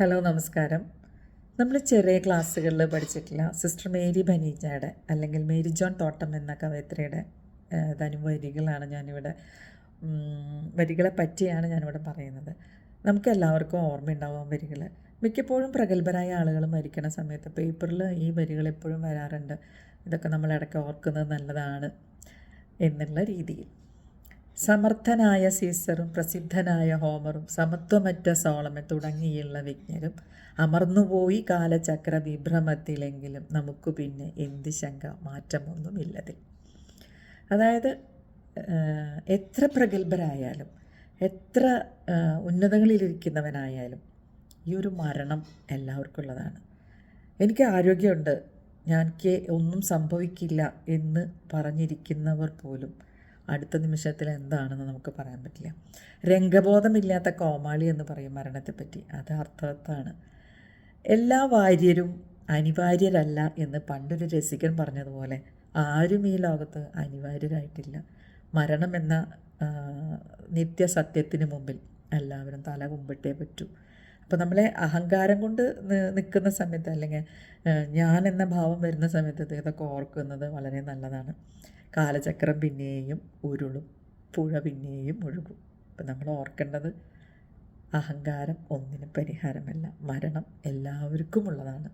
Hello നമസ്കാരം. നമ്മൾ ചെറിയ ക്ലാസ്സുകളിൽ പഠിച്ചിട്ടില്ല സിസ്റ്റർ മേരി ബനീജയുടെ അല്ലെങ്കിൽ മേരി ജോൺ തോട്ടം എന്ന കവയിത്രിയുടെ ഏതാനും വരികളാണ് ഞാനിവിടെ വരികളെ പറ്റിയാണ് ഞാനിവിടെ പറയുന്നത്. നമുക്കെല്ലാവർക്കും ഓർമ്മയുണ്ടാവും വരികൾ. മിക്കപ്പോഴും പ്രഗത്ഭരായ ആളുകൾ മരിക്കണ സമയത്ത് പേപ്പറിൽ ഈ വരികൾ എപ്പോഴും വരാറുണ്ട്. ഇതൊക്കെ നമ്മൾ ഇടയ്ക്ക് ഓർക്കുന്നത് നല്ലതാണ് എന്നുള്ള രീതിയിൽ. സമർത്ഥനായ സീസറും പ്രസിദ്ധനായ ഹോമറും സമത്വമറ്റ സോളമൻ തുടങ്ങിയുള്ള വിജ്ഞരും അമർന്നുപോയി കാലചക്ര വിഭ്രമത്തിലെങ്കിലും നമുക്ക് പിന്നെ എന്ത് ശങ്ക മാറ്റമൊന്നുമില്ലതിൽ. അതായത് എത്ര പ്രഗത്ഭരായാലും എത്ര ഉന്നതങ്ങളിലിരിക്കുന്നവനായാലും ഈ ഒരു മരണം എല്ലാവർക്കും ഉള്ളതാണ്. എനിക്ക് ആരോഗ്യമുണ്ട്, എനിക്ക് ഒന്നും സംഭവിക്കില്ല എന്ന് പറഞ്ഞിരിക്കുന്നവർ പോലും അടുത്ത നിമിഷത്തിൽ എന്താണെന്ന് നമുക്ക് പറയാൻ പറ്റില്ല. രംഗബോധമില്ലാത്ത കോമാളി എന്ന് പറയും മരണത്തെപ്പറ്റി. അത് അർത്ഥവത്താണ്. എല്ലാ വാര്യരും അനിവാര്യരല്ല എന്ന് പണ്ടൊരു രസികൻ പറഞ്ഞതുപോലെ ആരും ഈ ലോകത്ത് അനിവാര്യരായിട്ടില്ല. മരണമെന്ന നിത്യസത്യത്തിന് മുമ്പിൽ എല്ലാവരും തല കുമ്പിട്ടേ പറ്റൂ. അപ്പോൾ നമ്മളെ അഹങ്കാരം കൊണ്ട് നിൽക്കുന്ന സമയത്ത് അല്ലെങ്കിൽ ഞാൻ എന്ന ഭാവം വരുന്ന സമയത്ത് ഇതൊക്കെ ഓർക്കുന്നത് വളരെ നല്ലതാണ്. കാലചക്രം പിന്നെയും ഉരുളും, പുഴ പിന്നെയും ഒഴുകും. അപ്പം നമ്മൾ ഓർക്കേണ്ടത് അഹങ്കാരം ഒന്നിനും പരിഹാരമല്ല. മരണം എല്ലാവർക്കും ഉള്ളതാണ്.